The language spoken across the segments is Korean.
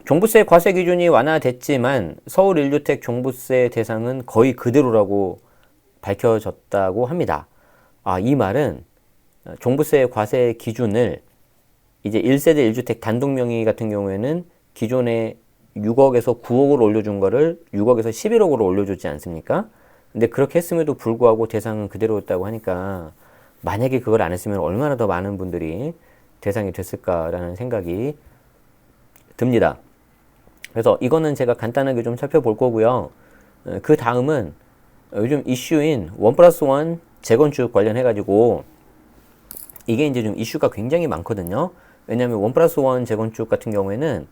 종부세 과세 기준이 완화됐지만 서울 1주택 종부세 대상은 거의 그대로라고 밝혀졌다고 합니다. 이 말은 종부세 과세 기준을 이제 1세대 1주택 단독 명의 같은 경우에는 기존에 6억에서 9억으로 올려준 거를 6억에서 11억으로 올려줬지 않습니까? 근데 그렇게 했음에도 불구하고 대상은 그대로였다고 하니까 만약에 그걸 안 했으면 얼마나 더 많은 분들이 대상이 됐을까라는 생각이 듭니다. 그래서 이거는 제가 간단하게 좀 살펴볼 거고요. 그 다음은 요즘 이슈인 1+1 재건축 관련해가지고 이게 이제 좀 이슈가 굉장히 많거든요. 왜냐하면 1+1 재건축 같은 경우에는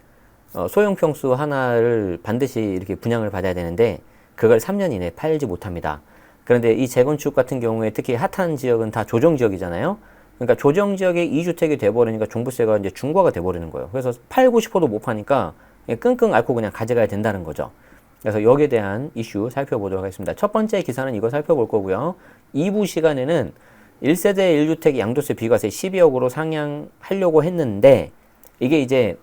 소형 평수 하나를 반드시 이렇게 분양을 받아야 되는데 그걸 3년 이내에 팔지 못합니다. 그런데 이 재건축 같은 경우에 특히 핫한 지역은 다 조정지역이잖아요. 그러니까 조정지역에 2주택이 돼버리니까 종부세가 이제 중과가 돼버리는 거예요. 그래서 팔고 싶어도 못 파니까 끙끙 앓고 그냥 가져가야 된다는 거죠. 그래서 여기에 대한 이슈 살펴보도록 하겠습니다. 첫 번째 기사는 이거 살펴볼 거고요. 2부 시간에는 1세대 1주택 양도세 비과세 12억으로 상향하려고 했는데 이게 이제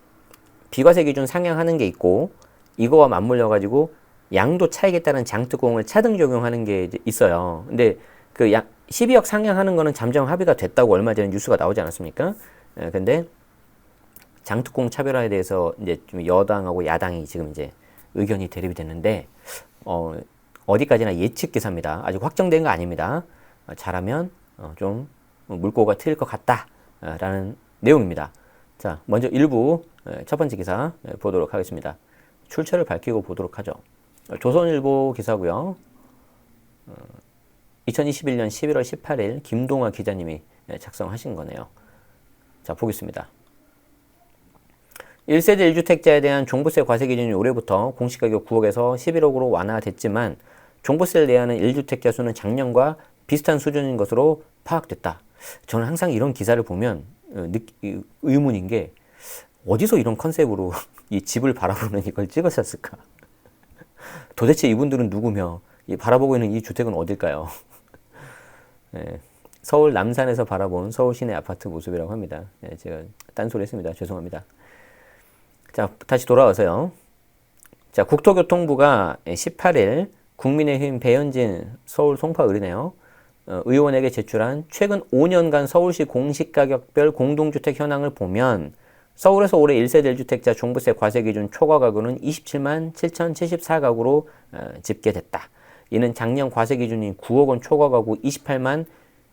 비과세 기준 상향하는 게 있고 이거와 맞물려 가지고 양도 차익에 따른 장특공을 차등 적용하는 게 이제 있어요. 근데 그 12억 상향하는 거는 잠정 합의가 됐다고 얼마 전에 뉴스가 나오지 않았습니까? 근데 장특공 차별화에 대해서 이제 좀 여당하고 야당이 지금 이제 의견이 대립이 됐는데 어디까지나 예측 기사입니다. 아직 확정된 거 아닙니다. 잘하면 좀 물꼬가 트일 것 같다라는 내용입니다. 자, 먼저 1부 첫 번째 기사 보도록 하겠습니다. 출처를 밝히고 보도록 하죠. 조선일보 기사고요. 2021년 11월 18일 김동아 기자님이 작성하신 거네요. 자, 보겠습니다. 1세대 1주택자에 대한 종부세 과세 기준이 올해부터 공시가격 9억에서 11억으로 완화됐지만 종부세를 내야 하는 1주택자 수는 작년과 비슷한 수준인 것으로 파악됐다. 저는 항상 이런 기사를 보면 의문인 게 어디서 이런 컨셉으로 이 집을 바라보는 이걸 찍으셨을까? 도대체 이분들은 누구며 이 바라보고 있는 이 주택은 어딜까요? 네, 서울 남산에서 바라본 서울 시내 아파트 모습이라고 합니다. 네, 제가 딴소리 했습니다. 죄송합니다. 자, 다시 돌아와서요. 자, 국토교통부가 18일 국민의힘 배현진 서울 송파을이네요. 의원에게 제출한 최근 5년간 서울시 공시가격별 공동주택 현황을 보면 서울에서 올해 1세대 1주택자 종부세 과세 기준 초과 가구는 27만 7,074가구로 집계됐다. 이는 작년 과세 기준인 9억 원 초과 가구 28만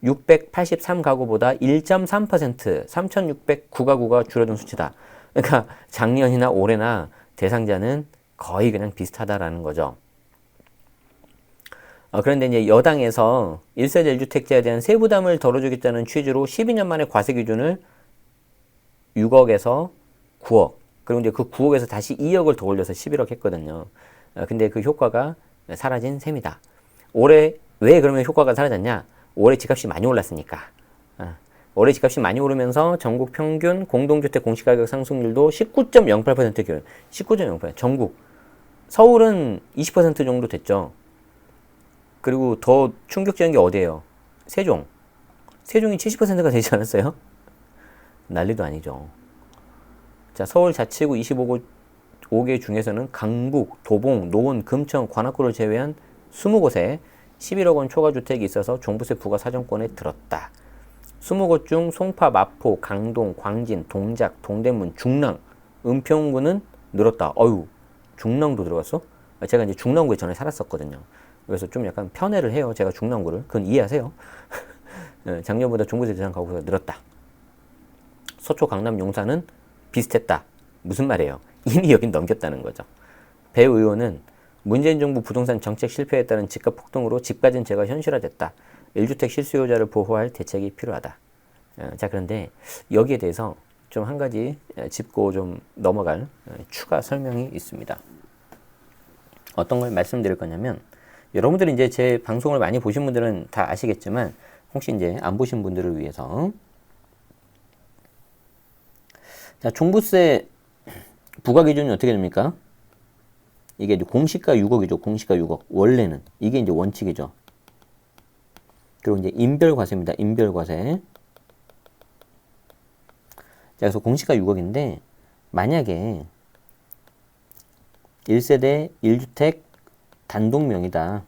683가구보다 1.3% 3,609가구가 줄어든 수치다. 그러니까 작년이나 올해나 대상자는 거의 그냥 비슷하다라는 거죠. 그런데 이제 여당에서 1세대 1주택자에 대한 세부담을 덜어주겠다는 취지로 12년 만에 과세 기준을 6억에서 9억, 그리고 이제 그 9억에서 다시 2억을 더 올려서 11억 했거든요. 근데 그 효과가 사라진 셈이다. 올해 왜 그러면 효과가 사라졌냐? 올해 집값이 많이 올랐으니까. 올해 집값이 많이 오르면서 전국 평균 공동주택 공시가격 상승률도 19.08% 기준. 19.08%. 전국. 서울은 20% 정도 됐죠. 그리고 더 충격적인 게 어디예요? 세종. 세종이 70%가 되지 않았어요? 난리도 아니죠. 자, 서울 자치구 25개 중에서는 강북, 도봉, 노원, 금천, 관악구를 제외한 20곳에 11억 원 초과 주택이 있어서 종부세 부과 사정권에 들었다. 20곳 중 송파, 마포, 강동, 광진, 동작, 동대문, 중랑, 은평구는 늘었다. 중랑도 들어갔어? 제가 이제 중랑구에 전에 살았었거든요. 그래서 좀 약간 편애를 해요. 제가 중랑구를. 그건 이해하세요. 작년보다 종부세 대상 가구가 늘었다. 서초, 강남, 용산은 비슷했다. 무슨 말이에요? 이미 여긴 넘겼다는 거죠. 배 의원은 문재인 정부 부동산 정책 실패에 따른 집값 폭등으로 집가 진제가 현실화됐다. 1주택 실수요자를 보호할 대책이 필요하다. 자, 그런데 여기에 대해서 좀 한 가지 짚고 좀 넘어갈 추가 설명이 있습니다. 어떤 걸 말씀드릴 거냐면, 여러분들이 이제 제 방송을 많이 보신 분들은 다 아시겠지만, 혹시 이제 안 보신 분들을 위해서, 자, 종부세 부과 기준이 어떻게 됩니까? 이게 이제 공시가 6억이죠. 공시가 6억. 원래는. 이게 이제 원칙이죠. 그리고 이제 인별과세입니다. 인별과세. 자, 그래서 공시가 6억인데, 만약에 1세대 1주택 단독명이다.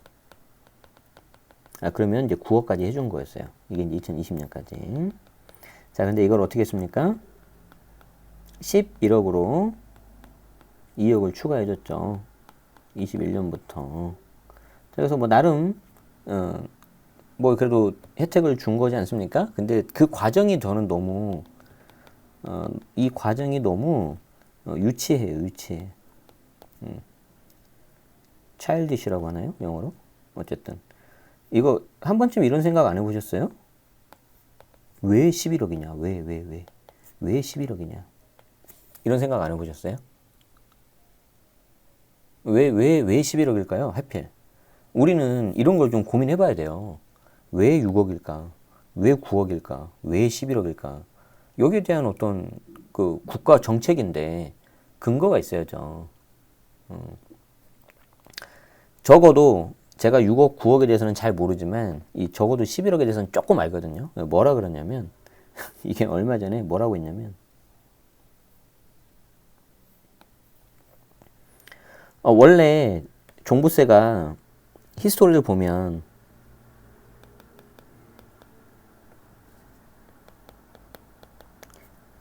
그러면 이제 9억까지 해준 거였어요. 이게 이제 2020년까지. 자, 근데 이걸 어떻게 했습니까? 11억으로 2억을 추가해줬죠. 21년부터. 그래서 뭐 나름 뭐 그래도 혜택을 준 거지 않습니까? 근데 그 과정이 저는 너무 이 과정이 너무 유치해요. 유치해. 차일디시라고 하나요? 영어로? 어쨌든 이거 한 번쯤 이런 생각 안 해보셨어요? 왜 11억이냐? 왜 11억이냐? 이런 생각 안 해보셨어요? 왜 11억일까요? 하필. 우리는 이런 걸 좀 고민해 봐야 돼요. 왜 6억일까? 왜 9억일까? 왜 11억일까? 여기에 대한 어떤 그 국가 정책인데 근거가 있어야죠. 적어도 제가 6억, 9억에 대해서는 잘 모르지만 이 적어도 11억에 대해서는 조금 알거든요. 뭐라 그러냐면 이게 얼마 전에 뭐라고 했냐면 원래 종부세가 히스토리를 보면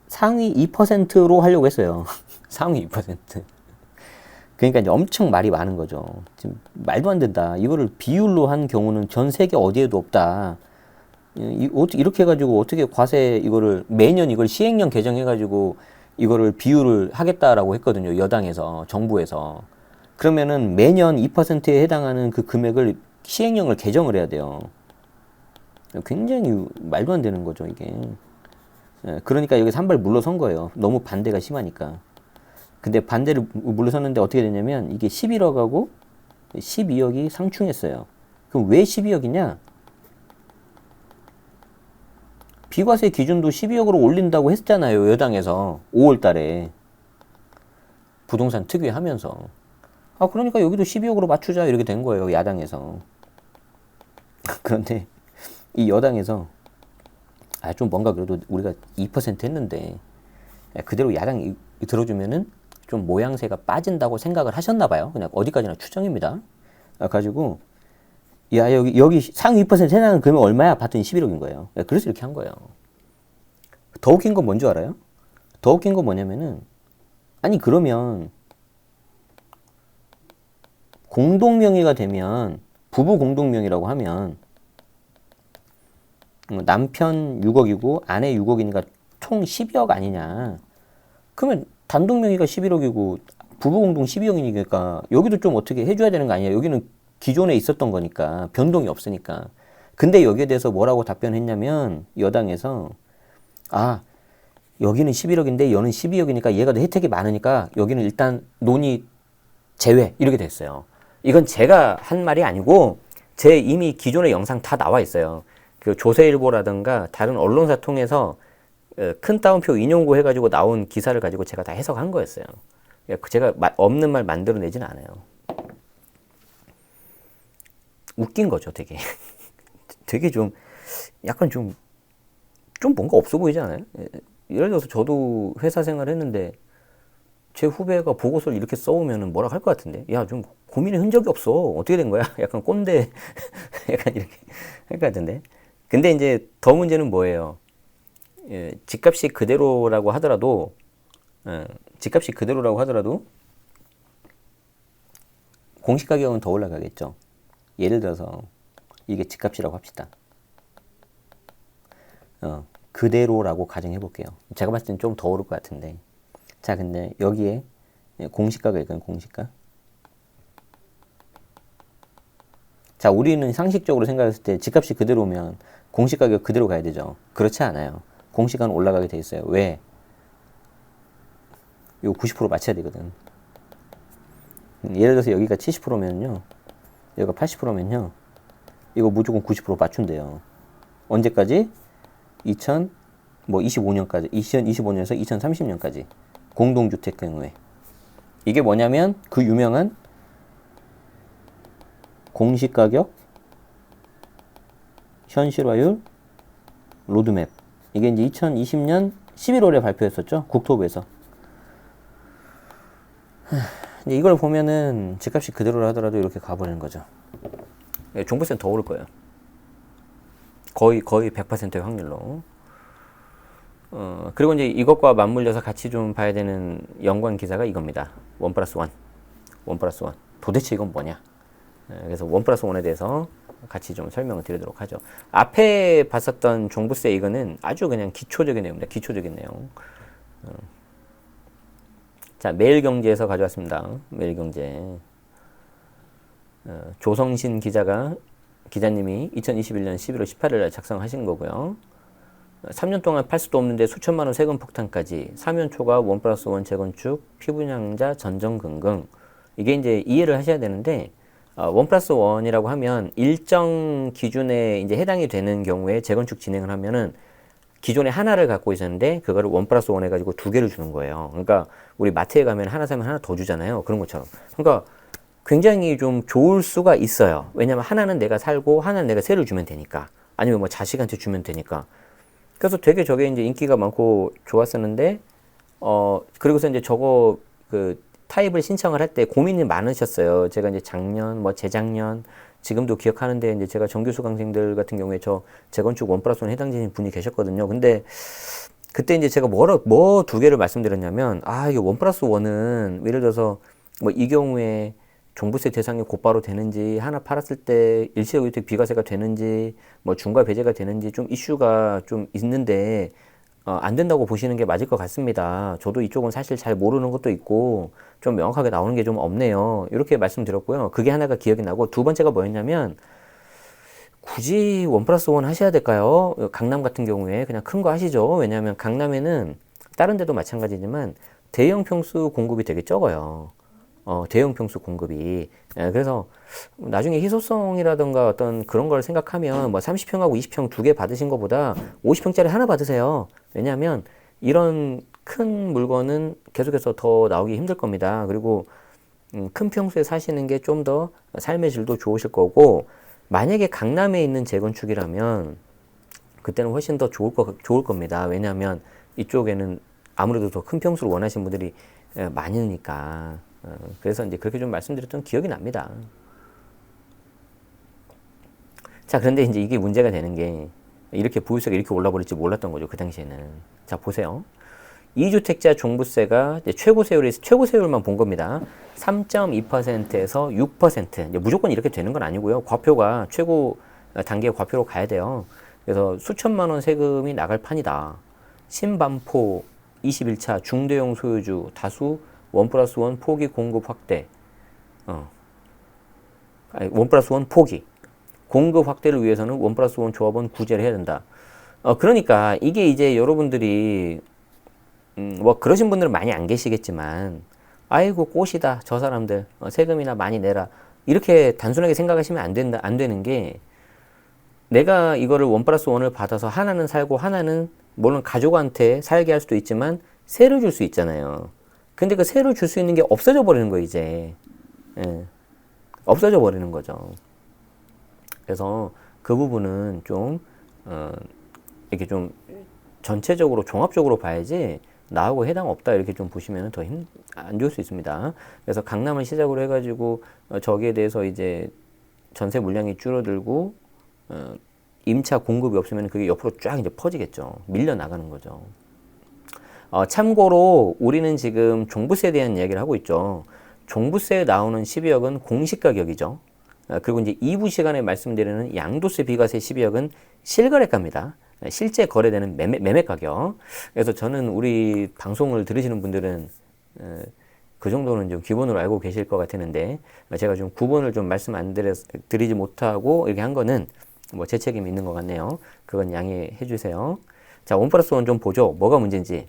상위 2%로 하려고 했어요. 상위 2%. 그러니까 이제 엄청 말이 많은 거죠. 지금 말도 안 된다. 이거를 비율로 한 경우는 전 세계 어디에도 없다. 이렇게 해가지고 어떻게 과세 이거를 매년 이걸 시행령 개정해가지고 이거를 비율을 하겠다라고 했거든요. 여당에서, 정부에서. 그러면은 매년 2%에 해당하는 그 금액을 시행령을 개정을 해야 돼요. 굉장히 말도 안 되는 거죠, 이게. 그러니까 여기서 한 발 물러선 거예요. 너무 반대가 심하니까. 근데 반대를 물러섰는데 어떻게 되냐면 이게 11억하고 12억이 상충했어요. 그럼 왜 12억이냐? 비과세 기준도 12억으로 올린다고 했잖아요. 여당에서 5월 달에 부동산 특위 하면서. 그러니까 여기도 12억으로 맞추자 이렇게 된 거예요. 야당에서. 그런데 이 여당에서 좀 뭔가 그래도 우리가 2% 했는데 그대로 야당이 들어주면은 좀 모양새가 빠진다고 생각을 하셨나 봐요. 그냥 어디까지나 추정입니다. 가지고 야 여기 상위 2% 해당하는 금액 얼마야? 봤더니 11억인 거예요. 그래서 이렇게 한 거예요. 더 웃긴 건 뭔지 알아요? 더 웃긴 건 뭐냐면은 아니 그러면 공동명의가 되면 부부 공동명의라고 하면 남편 6억이고 아내 6억이니까 총 12억 아니냐. 그러면 단독명의가 11억이고 부부공동 12억이니까 여기도 좀 어떻게 해줘야 되는 거 아니야. 여기는 기존에 있었던 거니까 변동이 없으니까. 근데 여기에 대해서 뭐라고 답변했냐면 여당에서 여기는 11억인데 얘는 12억이니까 얘가 더 혜택이 많으니까 여기는 일단 논의 제외 이렇게 됐어요. 이건 제가 한 말이 아니고 제 이미 기존의 영상 다 나와 있어요. 그 조세일보라든가 다른 언론사 통해서 큰 따옴표 인용고 해가지고 나온 기사를 가지고 제가 다 해석한 거였어요. 제가 없는 말 만들어내진 않아요. 웃긴 거죠, 되게. 되게 좀, 약간 좀 뭔가 없어 보이지 않아요? 예를 들어서 저도 회사 생활 했는데 제 후배가 보고서를 이렇게 써오면 뭐라 할 것 같은데? 야, 좀 고민의 흔적이 없어. 어떻게 된 거야? 약간 꼰대, 약간 이렇게 할 것 같은데. 근데 이제 더 문제는 뭐예요? 집값이 그대로라고 하더라도 공시가격은 더 올라가겠죠. 예를 들어서 이게 집값이라고 합시다. 그대로라고 가정해 볼게요. 제가 봤을 땐 좀 더 오를 것 같은데. 자, 근데 여기에 공시가가 있거든요. 공시가. 자, 우리는 상식적으로 생각했을 때 집값이 그대로면 공시가격 그대로 가야 되죠. 그렇지 않아요. 공시가는 올라가게 돼 있어요. 왜? 이거 90% 맞춰야 되거든. 예를 들어서 여기가 70%면요. 여기가 80%면요. 이거 무조건 90% 맞춘대요. 언제까지? 2025년까지. 2025년에서 2030년까지. 공동주택 경우에. 이게 뭐냐면 그 유명한 공시가격, 현실화율, 로드맵. 이게 이제 2020년 11월에 발표했었죠. 국토부에서. 이제 이걸 보면은 집값이 그대로 하더라도 이렇게 가버리는 거죠. 예, 종부세는 더 오를 거예요. 거의 100%의 확률로. 그리고 이제 이것과 맞물려서 같이 좀 봐야 되는 연관 기사가 이겁니다. 원 플러스 원. 원 플러스 원. 도대체 이건 뭐냐? 그래서 원 플러스 원에 대해서 같이 좀 설명을 드리도록 하죠. 앞에 봤었던 종부세 이거는 아주 그냥 기초적인 내용입니다. 기초적인 내용. 자, 매일경제에서 가져왔습니다. 매일경제. 조성신 기자님이 2021년 11월 18일 날 작성하신 거고요. 3년 동안 팔 수도 없는데 수천만 원 세금 폭탄까지, 사면 초과 원 플러스 원 재건축, 피분양자 전전긍긍. 이게 이제 이해를 하셔야 되는데, 원 플러스 원이라고 하면 일정 기준에 이제 해당이 되는 경우에 재건축 진행을 하면은 기존에 하나를 갖고 있었는데 그거를 원 플러스 원 해가지고 두 개를 주는 거예요. 그러니까 우리 마트에 가면 하나 사면 하나 더 주잖아요. 그런 것처럼. 그러니까 굉장히 좀 좋을 수가 있어요. 왜냐면 하나는 내가 살고 하나는 내가 새를 주면 되니까. 아니면 뭐 자식한테 주면 되니까. 그래서 되게 저게 이제 인기가 많고 좋았었는데, 그리고서 이제 저거 그 타입을 신청을 할 때 고민이 많으셨어요. 제가 이제 작년, 뭐 재작년, 지금도 기억하는데 이제 제가 정규 수강생들 같은 경우에 저 재건축 원 플러스 원 해당되는 분이 계셨거든요. 근데 그때 이제 제가 뭐 두 개를 말씀드렸냐면, 이게 원 플러스 원은 예를 들어서 뭐 이 경우에 종부세 대상이 곧바로 되는지, 하나 팔았을 때 일시적주택 비과세가 되는지, 뭐 중과 배제가 되는지 좀 이슈가 좀 있는데, 안 된다고 보시는 게 맞을 것 같습니다. 저도 이쪽은 사실 잘 모르는 것도 있고, 좀 명확하게 나오는 게 좀 없네요. 이렇게 말씀드렸고요. 그게 하나가 기억이 나고, 두 번째가 뭐였냐면, 굳이 원 플러스 원 하셔야 될까요? 강남 같은 경우에 그냥 큰 거 하시죠. 왜냐하면 강남에는 다른 데도 마찬가지지만 대형 평수 공급이 되게 적어요. 대형 평수 공급이. 그래서 나중에 희소성이라든가 어떤 그런 걸 생각하면 뭐 30평하고 20평 두 개 받으신 것보다 50평짜리 하나 받으세요. 왜냐하면 이런 큰 물건은 계속해서 더 나오기 힘들 겁니다. 그리고 큰 평수에 사시는 게 좀 더 삶의 질도 좋으실 거고, 만약에 강남에 있는 재건축이라면 그때는 훨씬 더 좋을 겁니다. 왜냐하면 이쪽에는 아무래도 더 큰 평수를 원하시는 분들이 많으니까. 그래서 이제 그렇게 좀 말씀드렸던 기억이 납니다. 자, 그런데 이제 이게 문제가 되는 게, 이렇게 보유세가 이렇게 올라버릴지 몰랐던 거죠. 그 당시에는. 자, 보세요. 2주택자 종부세가 이제 최고 세율만 본 겁니다. 3.2%에서 6%. 이제 무조건 이렇게 되는 건 아니고요. 과표가 최고 단계 과표로 가야 돼요. 그래서 수천만 원 세금이 나갈 판이다. 신반포 21차 중대형 소유주 다수 원 플러스 원 포기 공급 확대. 원 플러스 원 포기. 공급 확대를 위해서는 원 플러스 원 조합원 구제를 해야 된다. 그러니까 이게 이제 여러분들이 뭐 그러신 분들은 많이 안 계시겠지만, 아이고 꽃이다 저 사람들 세금이나 많이 내라, 이렇게 단순하게 생각하시면 안 되는 게, 내가 이거를 원 플러스 원을 받아서 하나는 살고 하나는 물론 가족한테 살게 할 수도 있지만 세를 줄 수 있잖아요. 근데 그 세를 줄 수 있는 게 없어져 버리는 거예요, 이제. 없어져 버리는 거죠. 그래서 그 부분은 좀 이렇게 좀 전체적으로 종합적으로 봐야지 나하고 해당 없다 이렇게 좀 보시면 더 안 좋을 수 있습니다. 그래서 강남을 시작으로 해가지고 저기에 대해서 이제 전세 물량이 줄어들고 임차 공급이 없으면 그게 옆으로 쫙 이제 퍼지겠죠. 밀려 나가는 거죠. 참고로 우리는 지금 종부세에 대한 이야기를 하고 있죠. 종부세에 나오는 12억은 공시 가격이죠. 그리고 이제 2부 시간에 말씀드리는 양도세 비과세 12억은 실거래가입니다. 실제 거래되는 매매 가격. 그래서 저는 우리 방송을 들으시는 분들은 그 정도는 좀 기본으로 알고 계실 것 같았는데, 제가 좀 구분을 좀 말씀 안 드리지 못하고 이렇게 한 거는 뭐 제 책임이 있는 것 같네요. 그건 양해해 주세요. 자, 원 플러스 원 좀 보죠. 뭐가 문제인지.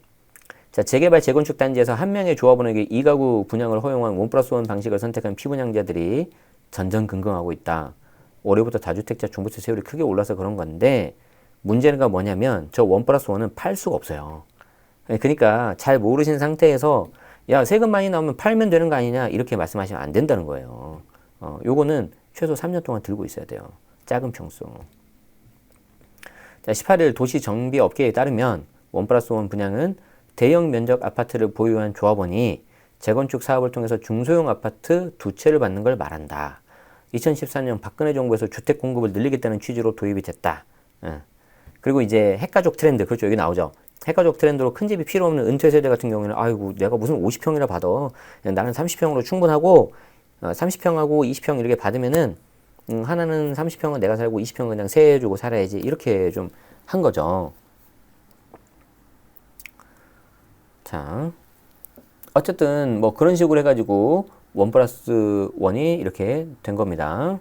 자, 재개발 재건축 단지에서 한 명의 조합원에게 2가구 분양을 허용한 원 플러스 원 방식을 선택한 피분양자들이 전전긍긍하고 있다. 올해부터 다주택자 종부세 세율이 크게 올라서 그런 건데, 문제가 뭐냐면 저 원 플러스 원은 팔 수가 없어요. 그러니까 잘 모르신 상태에서 야, 세금 많이 나오면 팔면 되는 거 아니냐 이렇게 말씀하시면 안 된다는 거예요. 요거는 최소 3년 동안 들고 있어야 돼요. 작은 평수. 자, 18일 도시정비업계에 따르면 원 플러스 원 분양은 대형 면적 아파트를 보유한 조합원이 재건축 사업을 통해서 중소형 아파트 2채를 받는 걸 말한다. 2014년 박근혜 정부에서 주택 공급을 늘리겠다는 취지로 도입이 됐다. 그리고 이제 핵가족 트렌드, 그렇죠. 여기 나오죠. 핵가족 트렌드로 큰 집이 필요 없는 은퇴 세대 같은 경우에는 아이고 내가 무슨 50평이나 받아. 나는 30평으로 충분하고 30평하고 20평 이렇게 받으면은 하나는 30평은 내가 살고 20평은 그냥 세해주고 살아야지. 이렇게 좀 한 거죠. 자, 어쨌든 뭐 그런 식으로 해가지고 1+1이 이렇게 된 겁니다.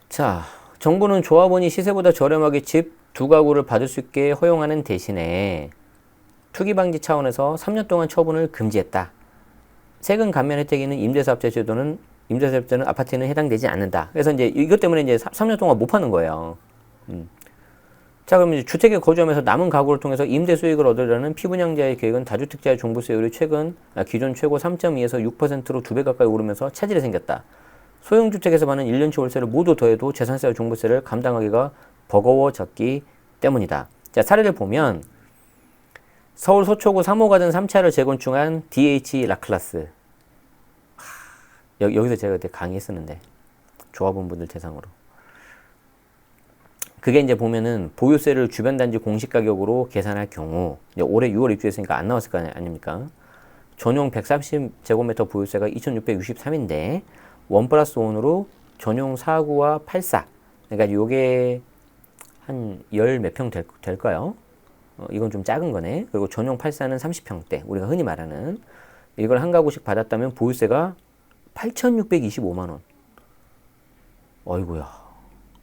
자, 정부는 조합원이 시세보다 저렴하게 집 2가구를 받을 수 있게 허용하는 대신에 투기 방지 차원에서 3년 동안 처분을 금지했다. 세금 감면 혜택이 있는 임대사업자 제도는 임대사업자는 아파트에는 해당되지 않는다. 그래서 이제 이것 때문에 이제 3년 동안 못 파는 거예요. 자, 그러면 이제 주택에 거주하면서 남은 가구를 통해서 임대 수익을 얻으려는 피분양자의 계획은 다주택자의 종부세율이 최근 기존 최고 3.2에서 6%로 2배 가까이 오르면서 차질이 생겼다. 소형주택에서 받는 1년치 월세를 모두 더해도 재산세와 종부세를 감당하기가 버거워졌기 때문이다. 자, 사례를 보면 서울 서초구 3호가든 3차를 재건축한 DH 라클라스. 여기서 제가 그때 강의했었는데 조합원분들 대상으로. 그게 이제 보면은 보유세를 주변 단지 공시 가격으로 계산할 경우 올해 6월 입주했으니까 안 나왔을 거 아닙니까? 전용 130제곱미터 보유세가 2,663인데 1+1으로 전용 4구와 84. 그러니까 요게 한 열 몇 평 될까요? 이건 좀 작은 거네. 그리고 전용 84는 30평대. 우리가 흔히 말하는 이걸 한 가구씩 받았다면 보유세가 8,625만 원. 어이구야.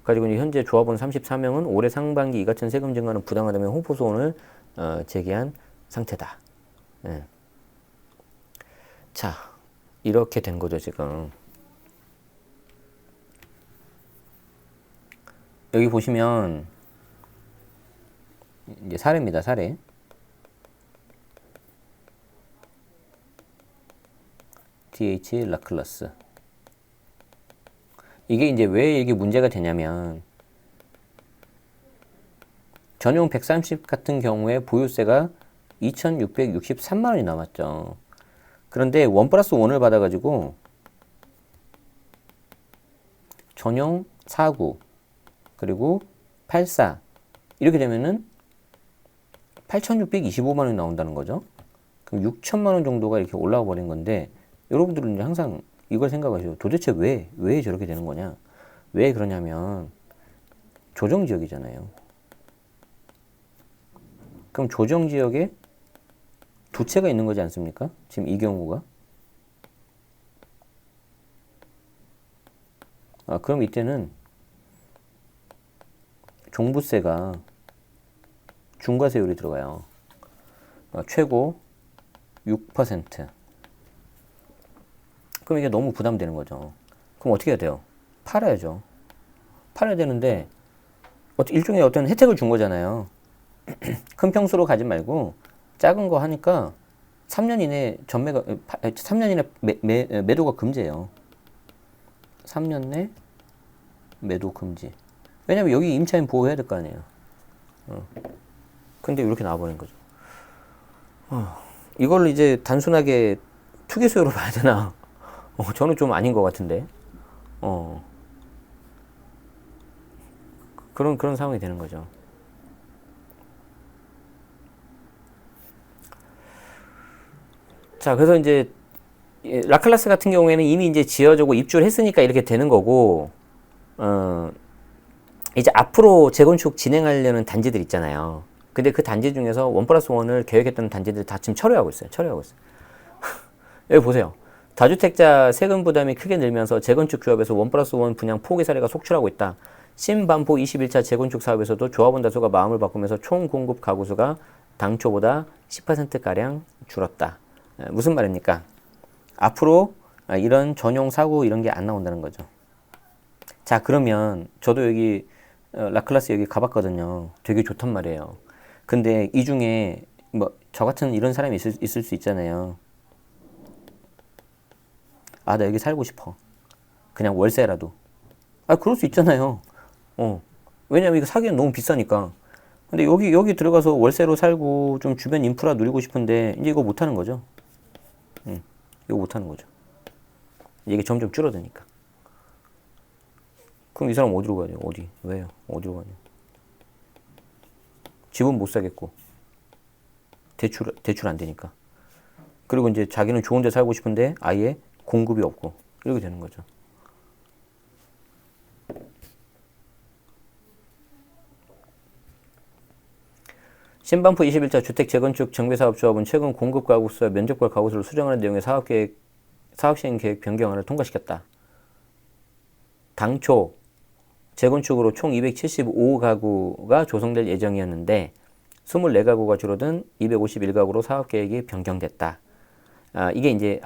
가지고 현재 조합원 34명은 올해 상반기 이 같은 세금 증가는 부당하다며 홍보 소원을 제기한 상태다. 예. 자, 이렇게 된 거죠 지금. 여기 보시면 이제 사례입니다. 사례. DH 라클라스. 이게 이제 왜 이게 문제가 되냐면 전용 130 같은 경우에 보유세가 2,663만 원이 남았죠. 그런데 1+1을 받아가지고 전용 4구 그리고 84 이렇게 되면은 8,625만 원이 나온다는 거죠. 그럼 6천만 원 정도가 이렇게 올라와 버린 건데 여러분들은 이제 항상 이걸 생각하시죠. 도대체 왜 저렇게 되는 거냐? 왜 그러냐면 조정지역이잖아요. 그럼 조정지역에 2채가 있는 거지 않습니까? 지금 이 경우가. 그럼 이때는 종부세가 중과세율이 들어가요. 최고 6%. 그럼 이게 너무 부담되는 거죠. 그럼 어떻게 해야 돼요? 팔아야죠. 팔아야 되는데 일종의 어떤 혜택을 준 거잖아요. 큰 평수로 가지 말고 작은 거 하니까 3년 이내 전매가 3년 이내 매도가 금지예요. 3년 내 매도 금지. 왜냐면 여기 임차인 보호해야 될 거 아니에요. 근데 이렇게 나와버린 거죠. 이걸 이제 단순하게 투기 수요로 봐야 되나? 저는 좀 아닌 것 같은데. 그런 상황이 되는 거죠. 자, 그래서 이제 라클라스 같은 경우에는 이미 이제 지어지고 입주를 했으니까 이렇게 되는 거고, 이제 앞으로 재건축 진행하려는 단지들 있잖아요. 근데 그 단지 중에서 1+1을 계획했던 단지들 다 지금 철회하고 있어요. 여기 보세요. 다주택자 세금 부담이 크게 늘면서 재건축 조합에서 1+1 분양 포기 사례가 속출하고 있다. 신반포 21차 재건축 사업에서도 조합원 다수가 마음을 바꾸면서 총 공급 가구 수가 당초보다 10%가량 줄었다. 무슨 말입니까? 앞으로 이런 전용 사고 이런 게 안 나온다는 거죠. 자, 그러면 저도 여기 라클라스 여기 가봤거든요. 되게 좋단 말이에요. 근데 이 중에 뭐 저 같은 이런 사람이 있을 수 있잖아요. 나 여기 살고 싶어. 그냥 월세라도. 그럴 수 있잖아요. 왜냐면 이거 사기엔 너무 비싸니까. 근데 여기 들어가서 월세로 살고 좀 주변 인프라 누리고 싶은데 이제 이거 못 하는 거죠. 이거 못 하는 거죠. 이게 점점 줄어드니까. 그럼 이 사람 어디로 가냐? 어디? 왜요? 어디로 가냐? 집은 못 사겠고 대출 안 되니까. 그리고 이제 자기는 좋은 데 살고 싶은데 아예 공급이 없고 이렇게 되는 거죠. 신반포 21자 주택 재건축 정비사업조합은 최근 공급 가구수와 면적별 가구수를 수정하는 내용의 사업시행 계획 변경안을 통과시켰다. 당초 재건축으로 총 275가구가 조성될 예정이었는데 24가구가 줄어든 251가구로 사업계획이 변경됐다. 이게 이제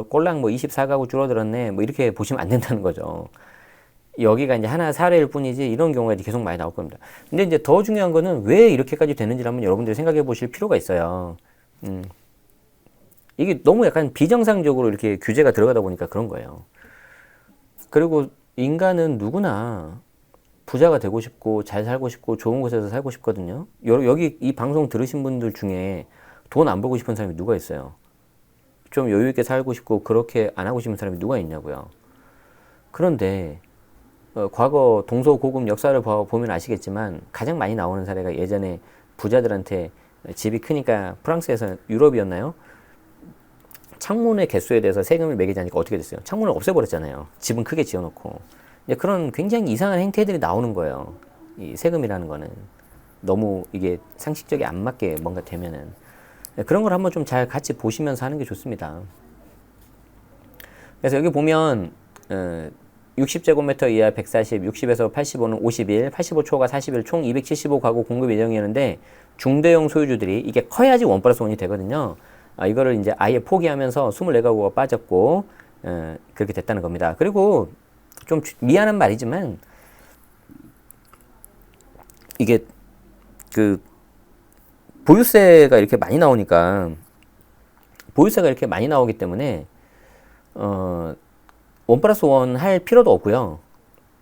꼴랑 뭐 24가구 줄어들었네 뭐 이렇게 보시면 안 된다는 거죠. 여기가 이제 하나 사례일 뿐이지 이런 경우가 이제 계속 많이 나올 겁니다. 근데 이제 더 중요한 거는 왜 이렇게까지 되는지를 한번 여러분들이 생각해 보실 필요가 있어요. 이게 너무 약간 비정상적으로 이렇게 규제가 들어가다 보니까 그런 거예요. 그리고 인간은 누구나 부자가 되고 싶고 잘 살고 싶고 좋은 곳에서 살고 싶거든요. 여기 이 방송 들으신 분들 중에 돈 안 벌고 싶은 사람이 누가 있어요? 좀 여유 있게 살고 싶고 그렇게 안 하고 싶은 사람이 누가 있냐고요. 그런데 과거 동서고금 역사를 보면 아시겠지만 가장 많이 나오는 사례가 예전에 부자들한테 집이 크니까 프랑스에서 유럽이었나요? 창문의 개수에 대해서 세금을 매기자니까 어떻게 됐어요? 창문을 없애버렸잖아요. 집은 크게 지어놓고. 그런 굉장히 이상한 행태들이 나오는 거예요. 이 세금이라는 거는. 너무 이게 상식적이 안 맞게 뭔가 되면은. 그런 걸 한번 좀 잘 같이 보시면서 하는 게 좋습니다. 그래서 여기 보면 60제곱미터 이하 140, 60에서 85는 51, 85초가 41, 총 275가구 공급 예정이었는데 중대형 소유주들이 이게 커야지 1+1이 되거든요. 이거를 이제 아예 포기하면서 24가구가 빠졌고 그렇게 됐다는 겁니다. 그리고 좀 미안한 말이지만 이게 그 보유세가 이렇게 많이 나오니까 보유세가 이렇게 많이 나오기 때문에 1+1 할 필요도 없고요.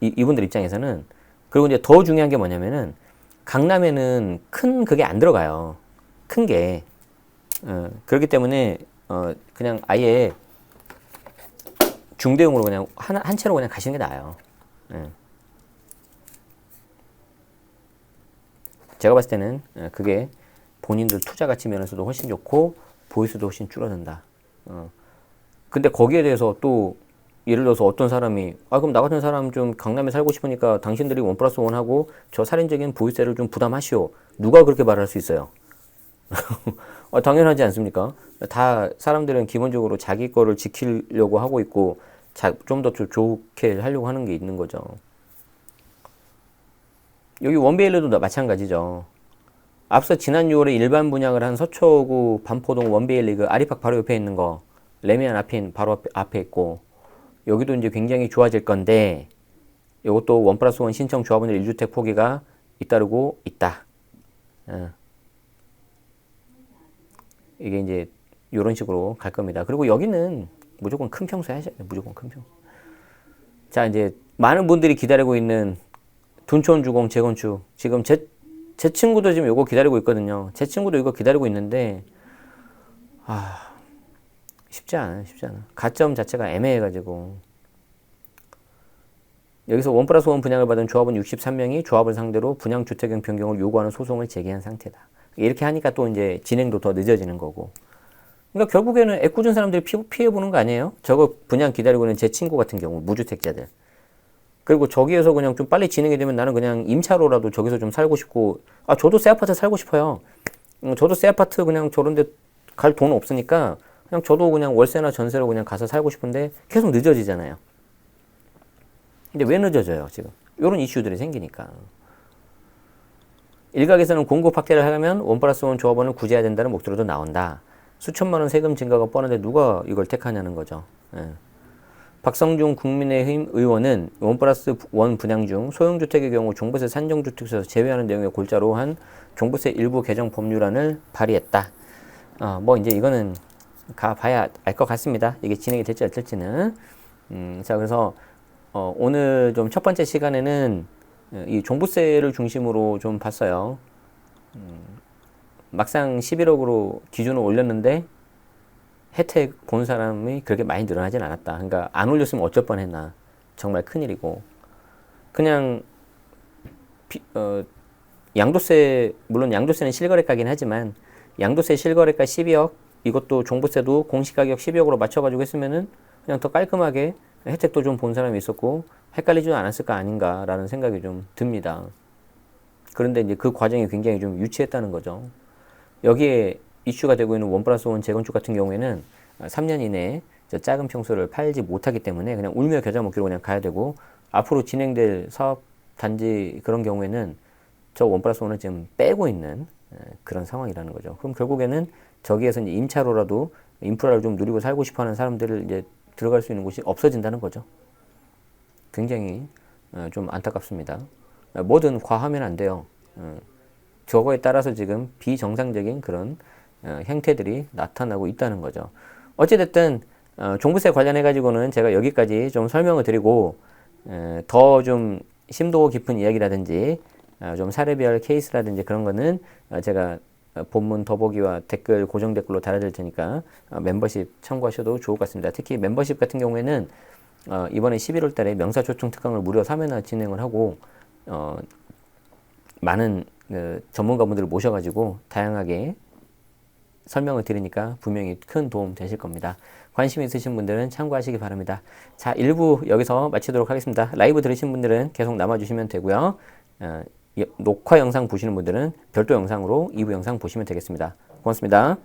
이분들 입장에서는. 그리고 이제 더 중요한 게 뭐냐면은 강남에는 큰 그게 안 들어가요. 큰 게. 그렇기 때문에 그냥 아예 중대형으로 그냥 한 채로 그냥 가시는 게 나아요. 제가 봤을 때는 그게 본인들 투자 가치 면에서도 훨씬 좋고 보유수도 훨씬 줄어든다. 근데 거기에 대해서 또 예를 들어서 어떤 사람이 그럼 나 같은 사람 좀 강남에 살고 싶으니까 당신들이 1+1 하고 저 살인적인 보유세를 좀 부담하시오. 누가 그렇게 말할 수 있어요? 당연하지 않습니까? 다 사람들은 기본적으로 자기 거를 지키려고 하고 있고 좀 더 좋게 하려고 하는 게 있는 거죠. 여기 원베일리도 마찬가지죠. 앞서 지난 6월에 일반 분양을 한 서초구 반포동 원베일리 그 아리팍 바로 옆에 있는 거 레미안 아핀 바로 앞에 있고 여기도 이제 굉장히 좋아질 건데 이것도 1+1 신청 조합원들 1주택 포기가 잇따르고 있다. 이게 이제 이런 식으로 갈 겁니다. 그리고 여기는 무조건 큰 평수 하셔야 돼요. 무조건 큰 평수. 자, 이제 많은 분들이 기다리고 있는 둔촌 주공 재건축. 지금 제 친구도 지금 이거 기다리고 있거든요. 제 친구도 이거 기다리고 있는데 쉽지 않아. 가점 자체가 애매해가지고 여기서 1+1 분양을 받은 조합원 63명이 조합을 상대로 분양주택형 변경을 요구하는 소송을 제기한 상태다. 이렇게 하니까 또 이제 진행도 더 늦어지는 거고. 그러니까 결국에는 애꿎은 사람들이 피해보는 거 아니에요? 저거 분양 기다리고 있는 제 친구 같은 경우, 무주택자들. 그리고 저기에서 그냥 좀 빨리 진행이 되면 나는 그냥 임차로라도 저기서 좀 살고 싶고, 저도 새 아파트 살고 싶어요. 저도 새 아파트 그냥 저런데 갈 돈 없으니까 그냥 저도 그냥 월세나 전세로 그냥 가서 살고 싶은데 계속 늦어지잖아요. 근데 왜 늦어져요, 지금? 이런 이슈들이 생기니까. 일각에서는 공급 확대를 하려면 1+1 조합원을 구제해야 된다는 목소리도 나온다. 수천만 원 세금 증가가 뻔한데 누가 이걸 택하냐는 거죠. 박성중 국민의힘 의원은 1+1 분양 중 소형주택의 경우 종부세 산정주택에서 제외하는 내용의 골자로 한 종부세 일부 개정 법률안을 발의했다. 뭐 이제 이거는 가봐야 알 것 같습니다. 이게 진행이 될지 어떨지는. 자, 그래서 오늘 좀 첫 번째 시간에는 이 종부세를 중심으로 좀 봤어요. 막상 11억으로 기준을 올렸는데 혜택 본 사람이 그렇게 많이 늘어나진 않았다. 그러니까 안 올렸으면 어쩔 뻔했나. 정말 큰일이고. 그냥 양도세, 물론 양도세는 실거래가긴 하지만 양도세 실거래가 12억, 이것도 종부세도 공시가격 12억으로 맞춰가지고 했으면은 그냥 더 깔끔하게 혜택도 좀 본 사람이 있었고 헷갈리지도 않았을까 아닌가라는 생각이 좀 듭니다. 그런데 이제 그 과정이 굉장히 좀 유치했다는 거죠. 여기에 이슈가 되고 있는 원 플러스 원 재건축 같은 경우에는 3년 이내에 저 작은 평수를 팔지 못하기 때문에 그냥 울며 겨자 먹기로 그냥 가야 되고, 앞으로 진행될 사업 단지 그런 경우에는 저 원 플러스 원을 지금 빼고 있는 그런 상황이라는 거죠. 그럼 결국에는 저기에서 이제 임차로라도 인프라를 좀 누리고 살고 싶어 하는 사람들을 이제 들어갈 수 있는 곳이 없어진다는 거죠. 굉장히 좀 안타깝습니다. 뭐든 과하면 안 돼요. 저거에 따라서 지금 비정상적인 그런 행태들이 나타나고 있다는 거죠. 어찌됐든 종부세 관련해 가지고는 제가 여기까지 좀 설명을 드리고, 더 좀 심도 깊은 이야기라든지 좀 사례별 케이스라든지 그런 거는 제가 본문 더보기와 댓글, 고정 댓글로 달아드릴 테니까 멤버십 참고하셔도 좋을 것 같습니다. 특히 멤버십 같은 경우에는 이번에 11월 달에 명사초청 특강을 무려 3회나 진행을 하고, 많은 전문가분들을 모셔가지고 다양하게 설명을 드리니까 분명히 큰 도움 되실 겁니다. 관심 있으신 분들은 참고하시기 바랍니다. 자, 1부 여기서 마치도록 하겠습니다. 라이브 들으신 분들은 계속 남아주시면 되고요. 녹화 영상 보시는 분들은 별도 영상으로 2부 영상 보시면 되겠습니다. 고맙습니다.